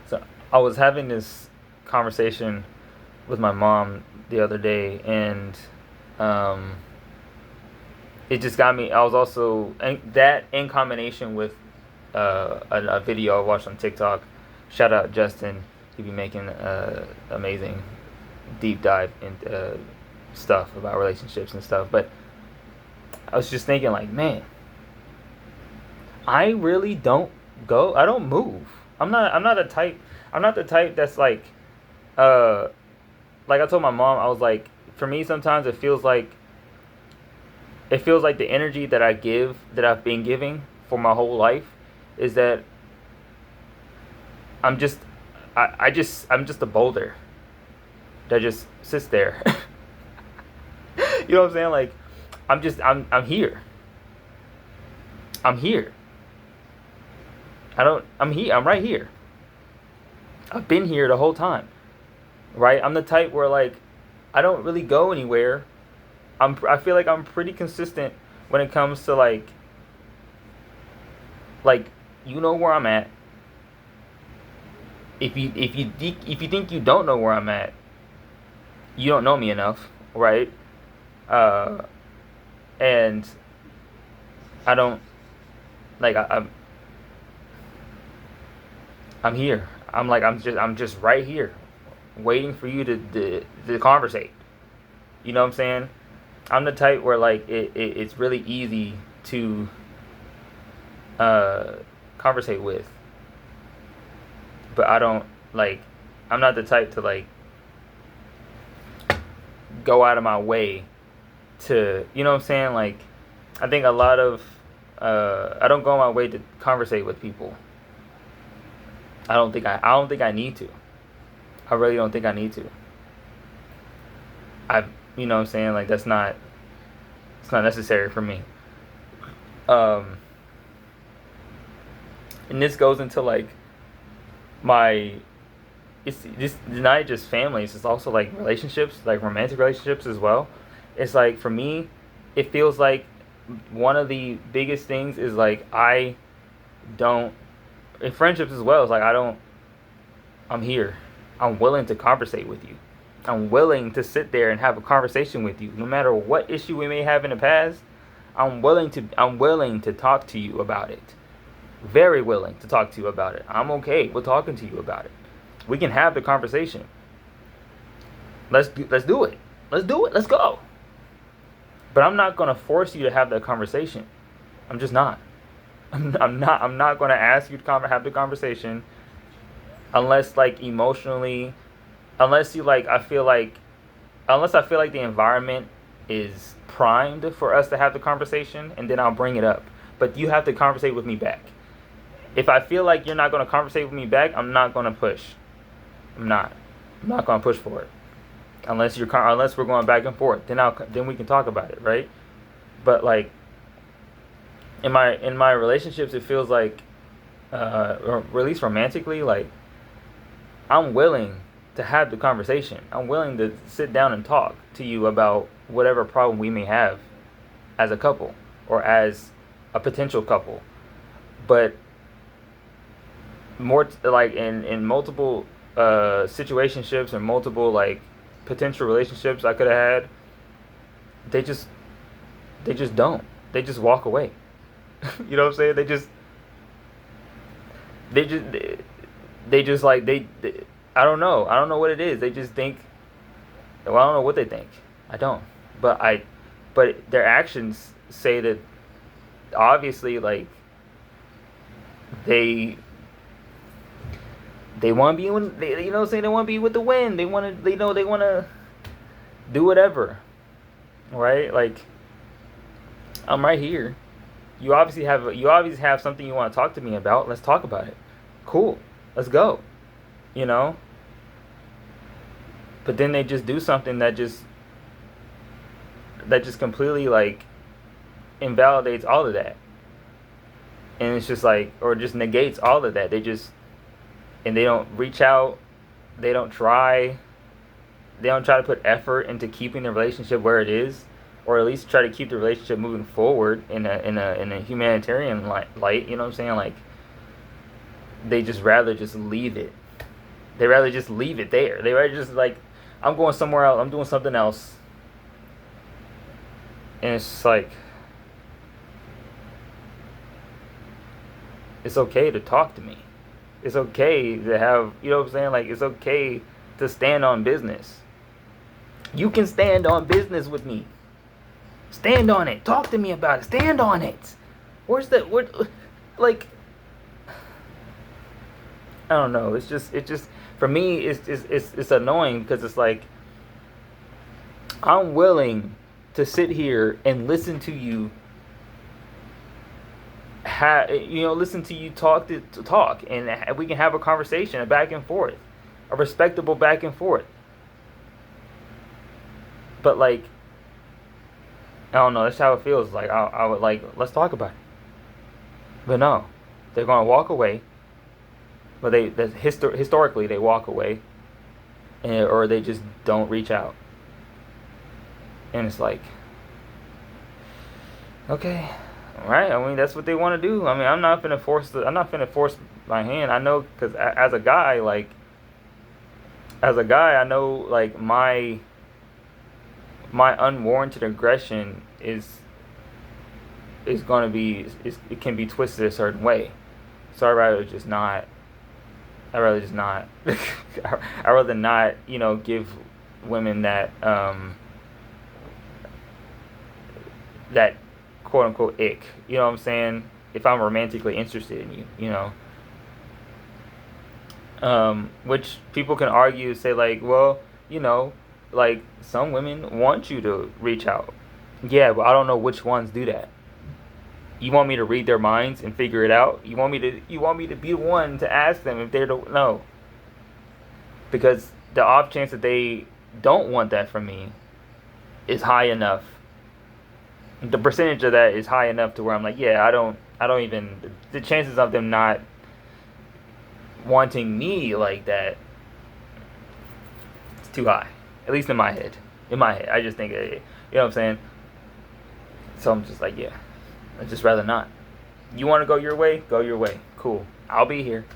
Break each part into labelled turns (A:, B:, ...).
A: So I was having this conversation with my mom the other day, and um, it just got me. I was also and that in combination with a video I watched on TikTok. Shout out Justin. He be making amazing deep dive into stuff about relationships and stuff. But I was just thinking, like, man, I really don't go. I don't move. I'm not a type. I'm not the type that's uh, like I told my mom. I was like, for me, sometimes it feels like the energy that I give, that I've been giving for my whole life, is that I'm just, I'm just a boulder that just sits there. You know what I'm saying? Like, I'm here. I'm here. I'm here. I'm right here. I've been here the whole time, right? I'm the type where, like, I don't really go anywhere. I feel like I'm pretty consistent when it comes to, like you know where I'm at. If you think you don't know where I'm at, you don't know me enough, right? Uh, and I don't like I'm here. I'm just right here, waiting for you to conversate. You know what I'm saying? I'm the type where, like, it's really easy to uh conversate with, but I don't like. I'm not the type to, like, go out of my way to, you know what I'm saying? Like, I think a lot of I don't go on my way to conversate with people. I don't think I need to. I really don't think I need to. I you know what I'm saying? Like, it's not necessary for me. Um and this goes into, like, my it's just not just families, it's also, like, relationships, like romantic relationships as well. It's like, for me, it feels like one of the biggest things is, like, I don't, in friendships as well, it's like, I'm here. I'm willing to conversate with you. I'm willing to sit there and have a conversation with you. No matter what issue we may have in the past, I'm willing to talk to you about it. Very willing to talk to you about it. I'm okay with talking to you about it. We can have the conversation. Let's do it. Let's do it. Let's go. But I'm not gonna force you to have that conversation. I'm just not. I'm not gonna ask you to have the conversation unless, like, emotionally, unless you like. Unless I feel like the environment is primed for us to have the conversation, and then I'll bring it up. But you have to conversate with me back. If I feel like you're not gonna conversate with me back, I'm not gonna push. I'm not. I'm not gonna push for it unless we're going back and forth. Then we can talk about it, right? But, like, in my relationships, it feels like, or at least romantically, like, I'm willing to have the conversation. I'm willing to sit down and talk to you about whatever problem we may have as a couple or as a potential couple. But more like, in multiple situationships and multiple, like, potential relationships I could have had, they just don't. They just walk away. You know what I'm saying? They just they just like they I don't know what it is. They just think, well, I don't know what they think. I don't. But their actions say that, obviously, like, they they want to be in, you know what I'm saying, they want to be with the wind. They want to do whatever, right? Like, I'm right here. You obviously have something you want to talk to me about. Let's talk about it. Cool. Let's go. You know? But then they just do something that just completely, like, invalidates all of that. And it's just like, or just negates all of that. And they don't reach out. They don't try. They don't try to put effort into keeping the relationship where it is, or at least try to keep the relationship moving forward in a humanitarian light. You know what I'm saying? Like, they just rather just leave it. They rather just leave it there. They rather just like, I'm going somewhere else. I'm doing something else. And it's just like, it's okay to talk to me. It's okay to have, you know what I'm saying? Like, it's okay to stand on business. You can stand on business with me. Stand on it. Talk to me about it. Stand on it. Where's the, like, I don't know. It's just, for me, it's annoying because it's like, I'm willing to sit here and listen to you listen to you talk to talk, and we can have a conversation, a back and forth, a respectable back and forth. But like, I don't know. That's how it feels. Like I would like, let's talk about it. But no, they're gonna walk away. But historically they walk away, or they just don't reach out. And it's like, okay. All right, I mean that's what they want to do. I mean, I'm not gonna force my hand. I know, because as a guy, I know like my unwarranted aggression is gonna be, it can be twisted a certain way. So I'd rather just not. I'd rather not, give women that that quote unquote ick. You know what I'm saying? If I'm romantically interested in you. Which people can argue, say like, well, like some women want you to reach out. Yeah, but I don't know which ones do that. You want me to read their minds and figure it out? You want me to be the one to ask them if they're no. Because the off chance that they don't want that from me is high enough. The percentage of that is high enough to where I'm like, yeah, I don't even, the chances of them not wanting me like that, it's too high. At least in my head. I just think, you know what I'm saying? So I'm just like, yeah, I'd just rather not. You want to go your way? Go your way. Cool. I'll be here.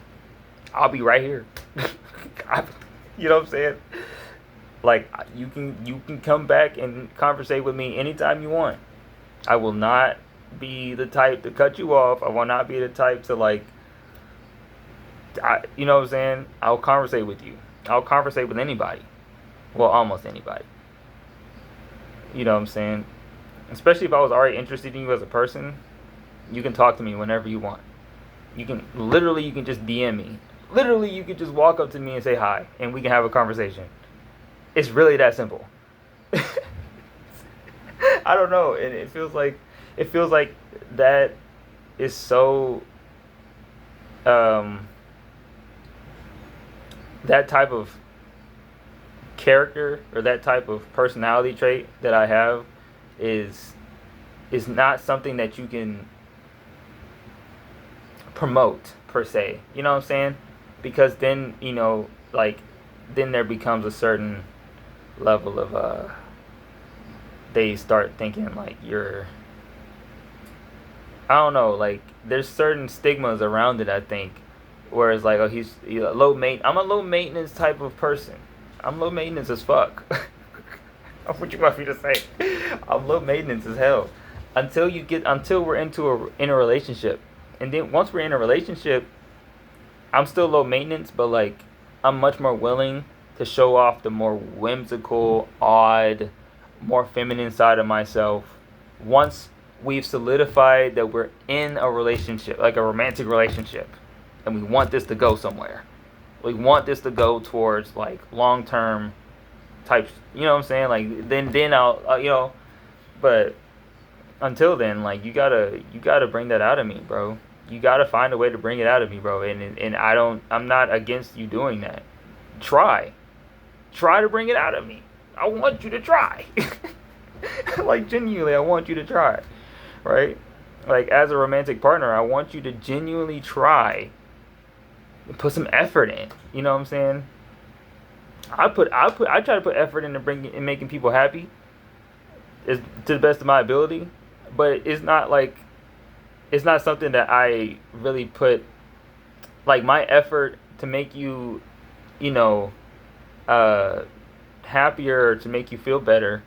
A: I'll be right here. You know what I'm saying? Like, you can come back and conversate with me anytime you want. I will not be the type to cut you off. I will not be the type to like, you know what I'm saying? I'll conversate with you. I'll conversate with anybody. Well, almost anybody. You know what I'm saying? Especially if I was already interested in you as a person, you can talk to me whenever you want. You can just DM me. Literally, you could just walk up to me and say hi, and we can have a conversation. It's really that simple. I don't know, and it feels like that is so that type of character or that type of personality trait that I have is not something that you can promote per se. You know what I'm saying? Because then, then there becomes a certain level of they start thinking like you're, I don't know, like there's certain stigmas around it, I think, where it's like, oh, he's low maintenance. I'm a low maintenance type of person. I'm low maintenance as fuck. What you want me to say? I'm low maintenance as hell. Until we're in a relationship. And then once we're in a relationship, I'm still low maintenance, but like I'm much more willing to show off the more whimsical, odd, more feminine side of myself once we've solidified that we're in a relationship, like a romantic relationship, and we want this to go somewhere. We want this to go towards like long-term types, you know what I'm saying? Like then I'll but until then, like you gotta bring that out of me, bro. You gotta find a way to bring it out of me, bro. And I'm not against you doing that. Try to bring it out of me. I want you to try. Like genuinely, I want you to try, right? Like as a romantic partner, I want you to genuinely try. Put some effort in. You know what I'm saying? I try to put effort into making people happy, to the best of my ability, but it's not something that I really put, like my effort to make you you know, uh, happier, to make you feel better,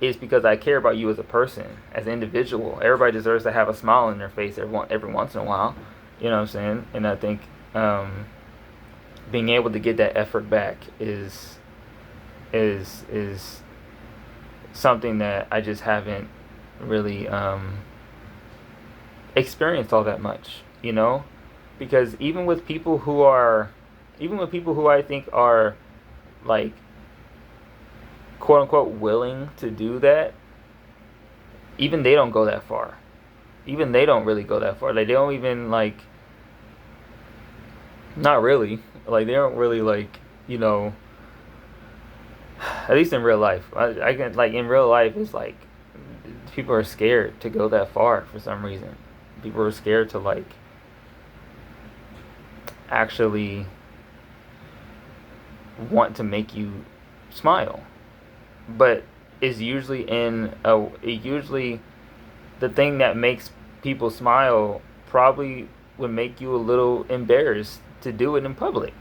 A: is because I care about you as a person, as an individual. Everybody deserves to have a smile on their face every once in a while. You know what I'm saying? And I think being able to get that effort back is something that I just haven't really experienced all that much. You know, because even with people who I think are like quote unquote willing to do that, even they don't go that far. Even they don't really go that far. Like they don't even like, not really. Like they don't really like, you know, at least in real life. I can like in real life it's like people are scared to go that far for some reason. People are scared to like actually want to make you smile. But it's usually the thing that makes people smile probably would make you a little embarrassed to do it in public.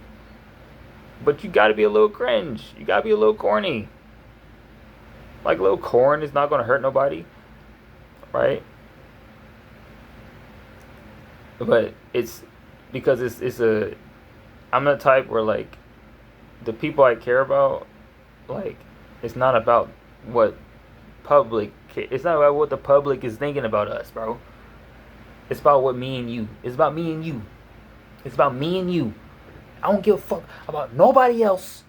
A: But you gotta be a little cringe. You gotta be a little corny. Like a little corn is not gonna hurt nobody, right? But it's because it's a I'm the type where like the people I care about, like it's not about what it's not about what the public is thinking about us, bro. It's about what me and you. It's about me and you. It's about me and you. I don't give a fuck about nobody else.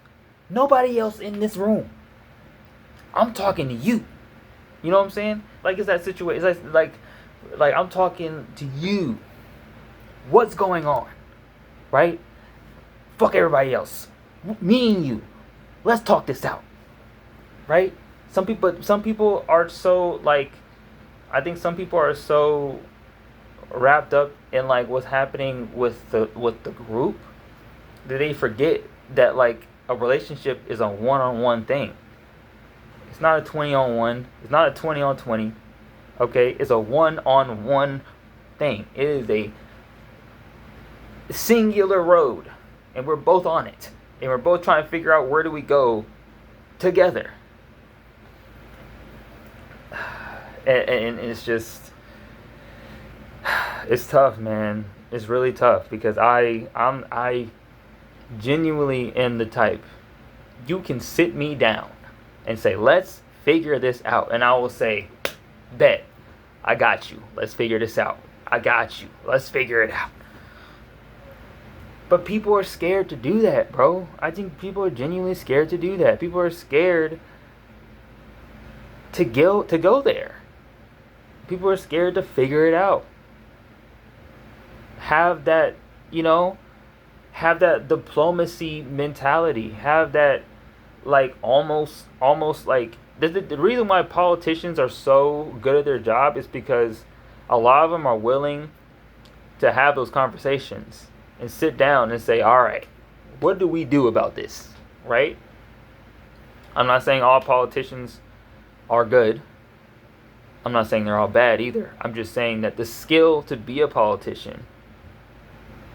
A: Nobody else in this room. I'm talking to you. You know what I'm saying? Like it's that situation. It's like I'm talking to you. What's going on? Right? Fuck everybody else. Me and you. Let's talk this out. Right? Some people are so like I think some people are so wrapped up in like what's happening with the group that they forget that like a relationship is a one-on-one thing. It's not a 20 on 1. It's not a 20 on 20. Okay? It's a one-on-one thing. It is a singular road and we're both on it. And we're both trying to figure out where do we go together. And it's just it's tough, man. It's really tough because I genuinely am the type. You can sit me down and say, let's figure this out. And I will say, bet, I got you. Let's figure this out. I got you. Let's figure it out. But people are scared to do that, bro. I think people are genuinely scared to do that. People are scared to go there. People are scared to figure it out. Have that, have that diplomacy mentality. Have that, like, almost like the reason why politicians are so good at their job is because a lot of them are willing to have those conversations and sit down and say, all right, what do we do about this, right? I'm not saying all politicians are good. I'm not saying they're all bad either. I'm just saying that the skill to be a politician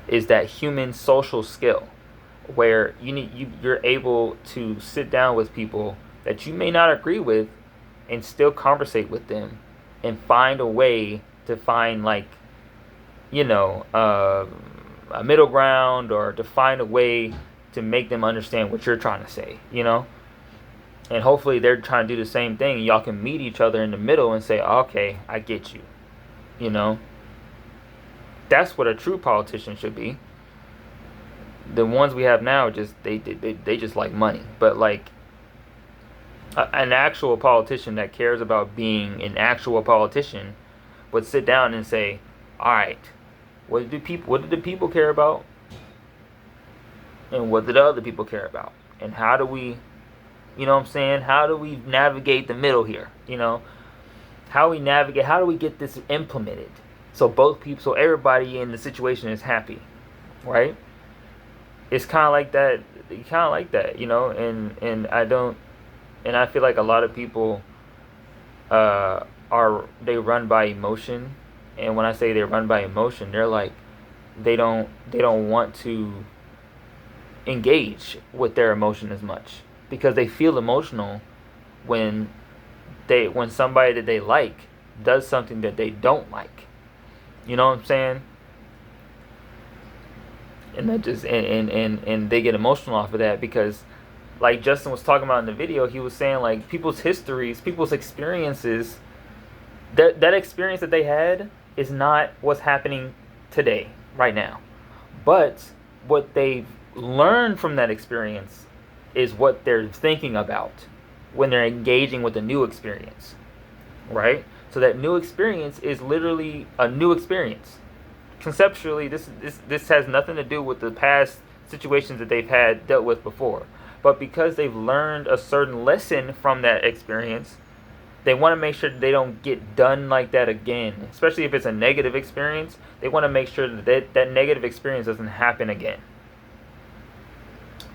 A: is that human social skill where you're able to sit down with people that you may not agree with and still conversate with them and find a way to find like, a middle ground or to find a way to make them understand what you're trying to say, And hopefully they're trying to do the same thing. And y'all can meet each other in the middle and say, okay, I get you. That's what a true politician should be. The ones we have now just they just like money. But like an actual politician that cares about being an actual politician would sit down and say, all right, what did the people care about? And what did the other people care about? And how do we, how do we navigate the middle here? How do we get this implemented? So everybody in the situation is happy, right? It's kind of like that, and I feel like a lot of people they run by emotion, and when I say they run by emotion, they're like they don't want to engage with their emotion as much, because they feel emotional when when somebody that they like does something that they don't like. You know what I'm saying? And that just and they get emotional off of that, because like Justin was talking about in the video, he was saying like people's histories, people's experiences, that experience that they had is not what's happening today, right now. But what they've learned from that experience is what they're thinking about when they're engaging with a new experience, right? So that new experience is literally a new experience. Conceptually, this has nothing to do with the past situations that they've had dealt with before. But because they've learned a certain lesson from that experience, they want to make sure that they don't get done like that again. Especially if it's a negative experience, they want to make sure that that negative experience doesn't happen again.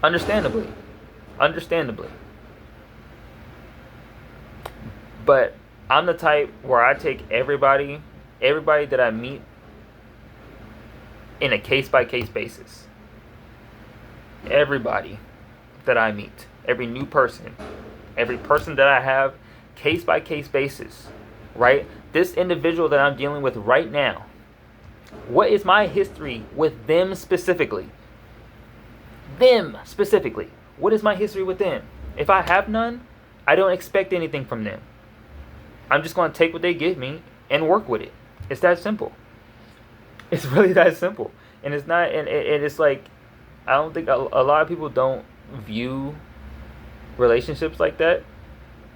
A: Understandably. But I'm the type where I take everybody that I meet in a case-by-case basis. Everybody that I meet, every new person, every person that I have, case-by-case basis, right? This individual that I'm dealing with right now, what is my history with them specifically? Them specifically. What is my history with them? If I have none, I don't expect anything from them. I'm just going to take what they give me and work with it. It's that simple. It's really that simple. And it's not, and it's like, I don't think a lot of people don't view relationships like that.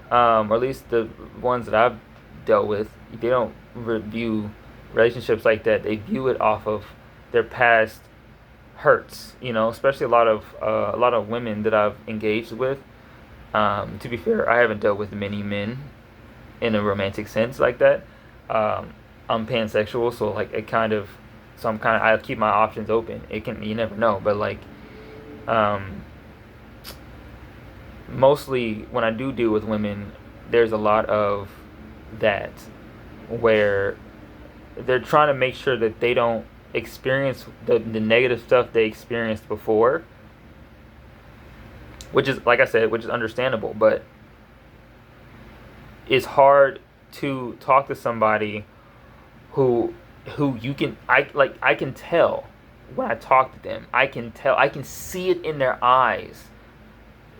A: Or at least the ones that I've dealt with, they don't view relationships like that. They view it off of their past hurts, especially a lot of women that I've engaged with. To be fair, I haven't dealt with many men in a romantic sense like that. I'm pansexual, so like I keep my options open. You never know, but like, mostly when I do deal with women, there's a lot of that where they're trying to make sure that they don't experience the negative stuff they experienced before, which is, like I said, which is understandable, but it's hard to talk to somebody who I can tell when I talk to them. I can see it in their eyes,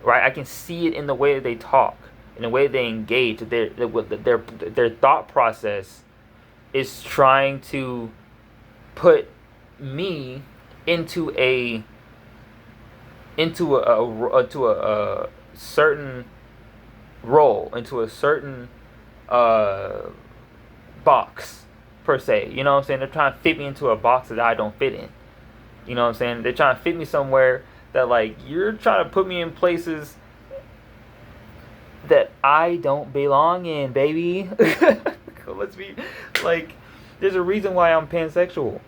A: right? I can see it in the way that they talk, in the way they engage. Their thought process is trying to put me into a certain role, into a certain box per se. You know what I'm saying? They're trying to fit me into a box that I don't fit in. You know what I'm saying? They're trying to fit me somewhere that, like, you're trying to put me in places that I don't belong in, baby. Let's be like, there's a reason why I'm pansexual,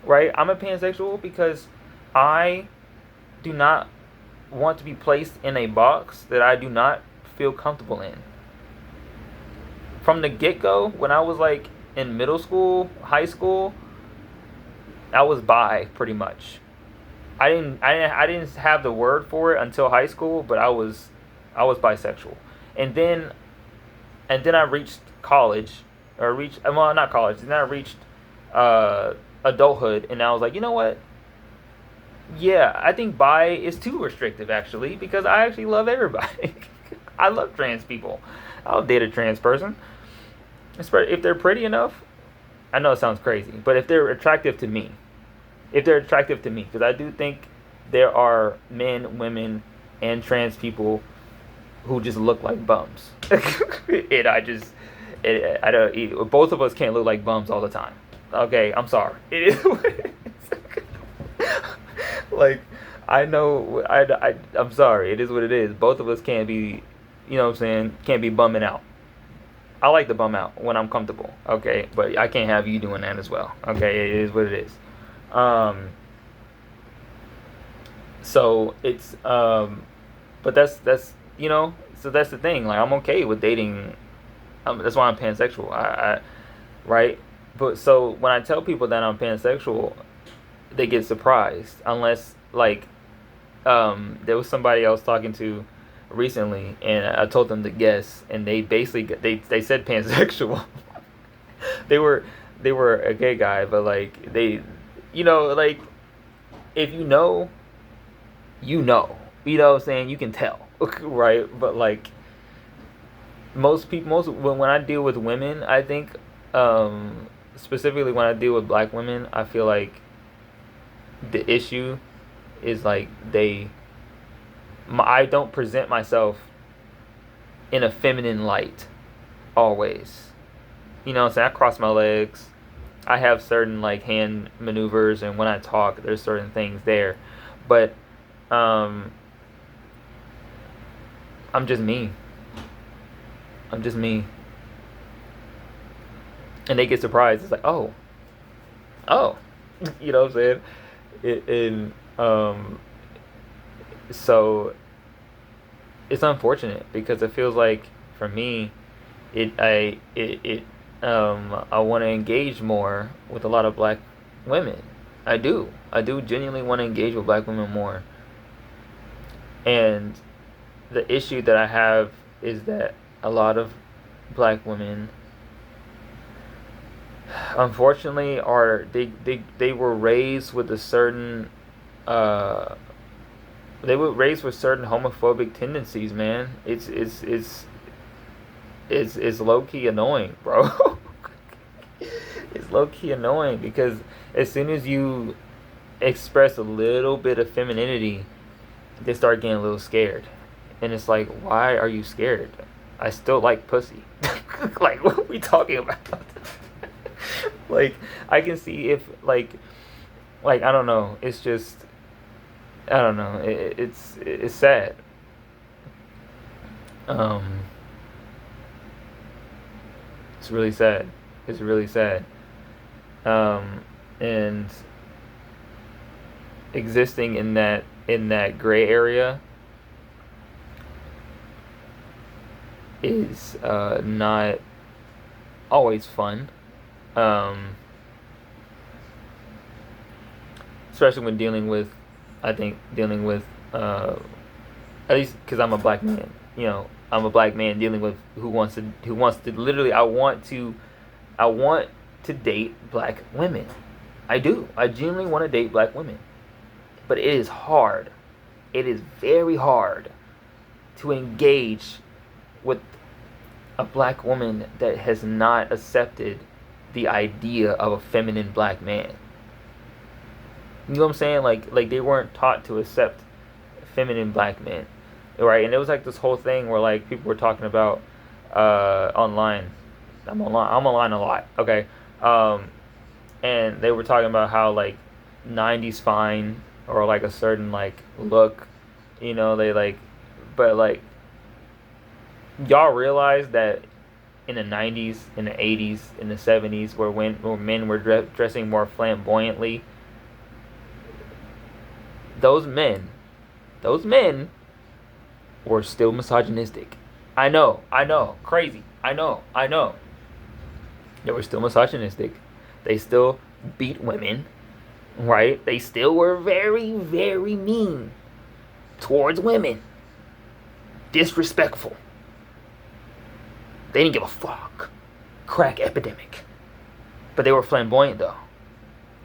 A: right? I'm a pansexual because I do not want to be placed in a box that I do not feel comfortable in. From the get-go, when I was like in middle school, high school, I was bi pretty much. I didn't have the word for it until high school, but I was bisexual. And then I reached college, not college. Then I reached adulthood, and I was like, you know what? Yeah, I think bi is too restrictive, actually, because I actually love everybody. I love trans people. I'll date a trans person. If they're pretty enough. I know it sounds crazy, but if they're attractive to me. Because I do think there are men, women, and trans people who just look like bums. Both of us can't look like bums all the time. Okay, I'm sorry. It is what it is. Like, I know, I'm sorry. It is what it is. Both of us can't be, can't be bumming out. I like to bum out when I'm comfortable, okay? But I can't have you doing that as well, okay? It is what it is. So it's, but that's so that's the thing. Like, I'm okay with dating. That's why I'm pansexual. Right? But so when I tell people that I'm pansexual, they get surprised, unless, like, There was somebody I was talking to recently, and I told them to guess, and they basically they said pansexual. they were they were a gay guy, but like they, like if you know, you know, what I'm saying, you can tell, right? But like most people, when I deal with women, I think, specifically when I deal with black women, I feel like the issue is like I don't present myself in a feminine light always. You know what I'm saying? I cross my legs. I have certain like hand maneuvers, and when I talk, there's certain things there. But I'm just me. I'm just me. And they get surprised. It's like, oh, you know what I'm saying? And so it's unfortunate because it feels like for me, I want to engage more with a lot of black women. I do genuinely want to engage with black women more. And the issue that I have is that a lot of black women, unfortunately, they were raised with a certain they were raised with certain homophobic tendencies, man. It's low key annoying, bro. It's low key annoying because as soon as you express a little bit of femininity, they start getting a little scared. And it's like, why are you scared? I still like pussy. Like, what are we talking about? Like, I can see if, like I don't know. It's just, I don't know. It's sad. It's really sad. It's really sad. And existing in that gray area is not always fun. Especially when dealing with at least because I'm a black man. I'm a black man dealing with who wants to literally. I want to date black women. I do. I genuinely want to date black women, but it is hard. It is very hard to engage with a black woman that has not accepted the idea of a feminine black man. You know what I'm saying? Like they weren't taught to accept feminine black men, right? And it was like this whole thing where like people were talking about online. I'm online a lot. Okay, and they were talking about how like '90s fine or like a certain like look, they like, but like y'all realize that in the '90s, in the '80s, in the '70s, where men were dressing more flamboyantly, those men were still misogynistic. I know, crazy. I know. They were still misogynistic. They still beat women, right? They still were very, very mean towards women. Disrespectful. They didn't give a fuck. Crack epidemic. But they were flamboyant though,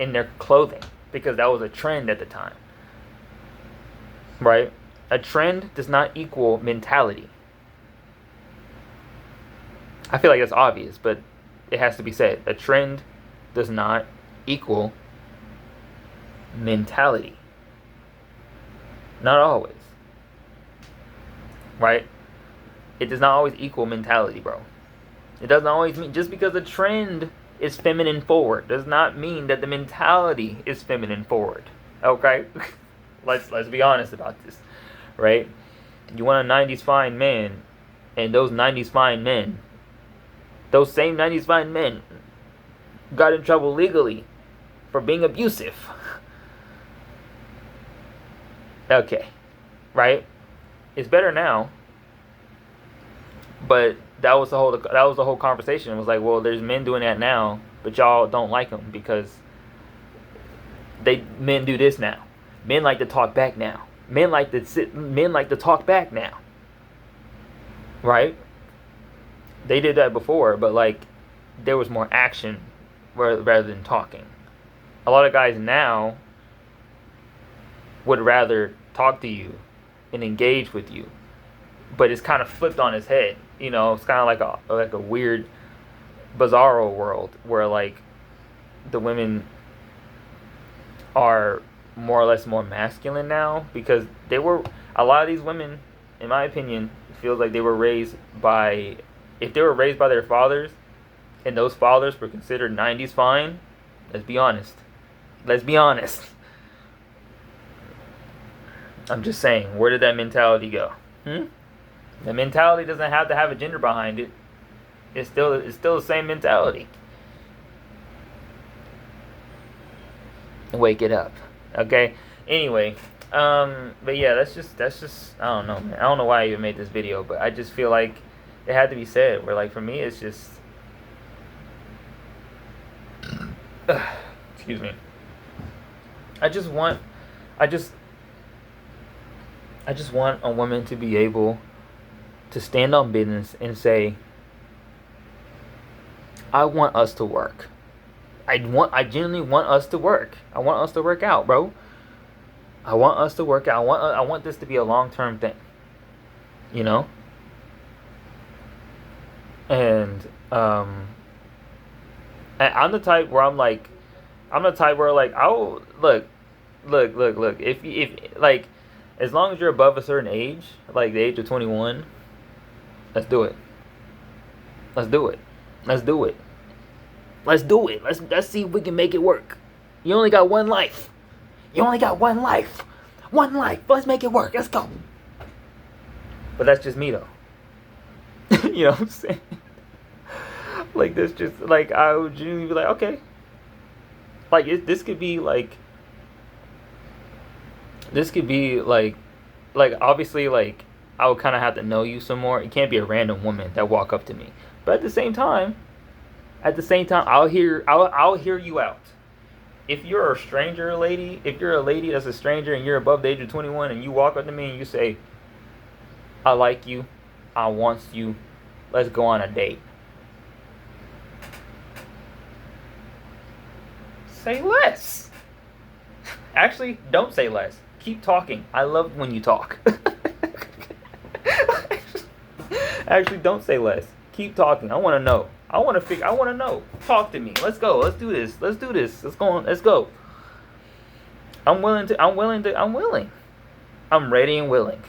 A: in their clothing, because that was a trend at the time. Right? A trend does not equal mentality. I feel like that's obvious, but it has to be said. A trend does not equal mentality. Not always. Right? It does not always equal mentality, bro. It doesn't always mean, just because a trend is feminine forward does not mean that the mentality is feminine forward. Okay? Let's be honest about this. Right? You want a 90s fine man, and those 90s fine men, those same 90s fine men got in trouble legally for being abusive. Okay. Right? It's better now. But that was the whole conversation. It was like, well, there's men doing that now, but y'all don't like them because men do this now. Men like to talk back now. Men like to talk back now, right? They did that before, but like there was more action rather than talking. A lot of guys now would rather talk to you and engage with you, but it's kind of flipped on its head. You know, it's kind of like a weird, bizarro world where like the women are more or less more masculine now because they were a lot of these women, in my opinion, feels like they were raised by if they were raised by their fathers, and those fathers were considered '90s fine. Let's be honest. Let's be honest. I'm just saying, where did that mentality go? The mentality doesn't have to have a gender behind it. It's still the same mentality. Wake it up, okay? Anyway, but yeah, that's just I don't know, man. I don't know why I even made this video, but I just feel like it had to be said. Where like for me, it's just excuse me. I just want a woman to be able to stand on business and say, I want us to work. I genuinely want us to work. I want us to work out, bro. I want us to work out. I want this to be a long-term thing. You know? And I'm the type where I'll look. If like as long as you're above a certain age, like the age of 21, let's do it. Let's do it. Let's do it. Let's do it. Let's see if we can make it work. You only got one life. You only got one life. One life. Let's make it work. Let's go. But that's just me though. You know what I'm saying? Like this just like I would genuinely be like, okay. Like this could be like obviously like I would kind of have to know you some more. It can't be a random woman that walk up to me. But at the same time, I'll hear you out. If you're a stranger lady, if you're a lady that's a stranger and you're above the age of 21 and you walk up to me and you say, I like you, I want you, let's go on a date. Say less. Actually, don't say less. Keep talking. I love when you talk. Actually, don't say less. Keep talking. I want to know. I want to know. Talk to me. Let's go. Let's do this. Let's do this. Let's go. I'm willing. I'm ready and willing.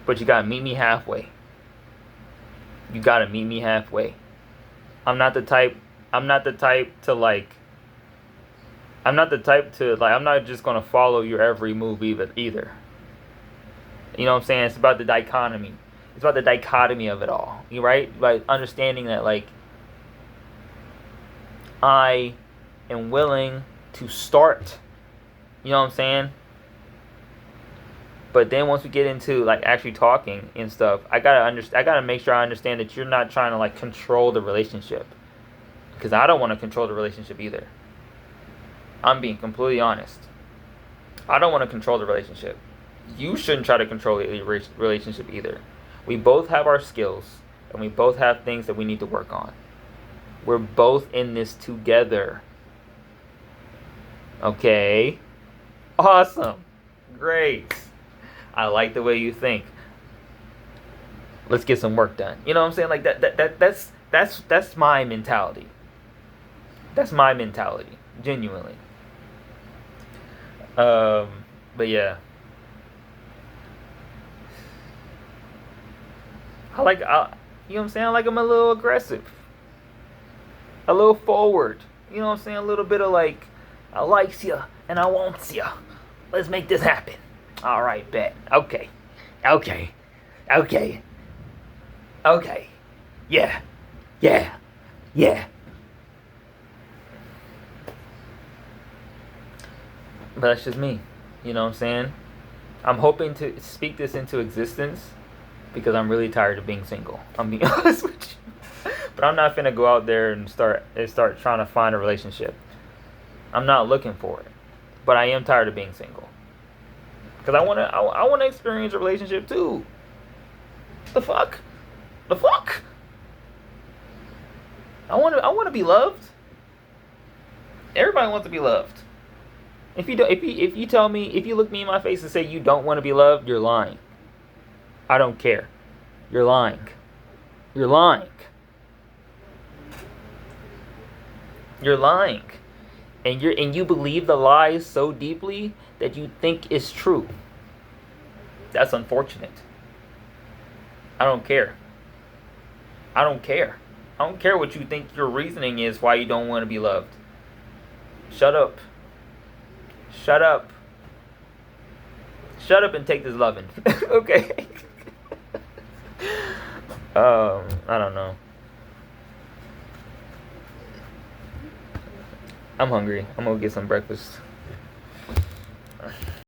A: But you got to meet me halfway. You got to meet me halfway. I'm not the type to I'm not just going to follow your every move either. You know what I'm saying? It's about the dichotomy. It's about the dichotomy of it all. You right? Like understanding that like I am willing to start. You know what I'm saying? But then once we get into like actually talking and stuff, I gotta make sure I understand that you're not trying to like control the relationship. Because I don't want to control the relationship either. I'm being completely honest. I don't want to control the relationship. You shouldn't try to control the relationship either. We both have our skills, and we both have things that we need to work on. We're both in this together. Okay? Awesome. Great. I like the way you think. Let's get some work done. You know what I'm saying? Like that's my mentality. That's my mentality, genuinely. But yeah, you know what I'm saying? I like I'm a little aggressive, a little forward. You know what I'm saying? A little bit of like, I likes you and I wants you. Let's make this happen. All right, bet. Okay. Yeah. But that's just me. You know what I'm saying? I'm hoping to speak this into existence because I'm really tired of being single. I'm being honest with you. But I'm not finna go out there and start trying to find a relationship. I'm not looking for it. But I am tired of being single. Because I wanna experience a relationship too. The fuck? The fuck? I wanna be loved. Everybody wants to be loved. If you tell me, if you look me in my face and say you don't want to be loved, you're lying. I don't care. You're lying. You're lying. You're lying. And you believe the lies so deeply that you think it's true. That's unfortunate. I don't care. I don't care. I don't care what you think your reasoning is why you don't want to be loved. Shut up. Shut up. Shut up and take this loving. Okay. I don't know. I'm hungry. I'm gonna get some breakfast.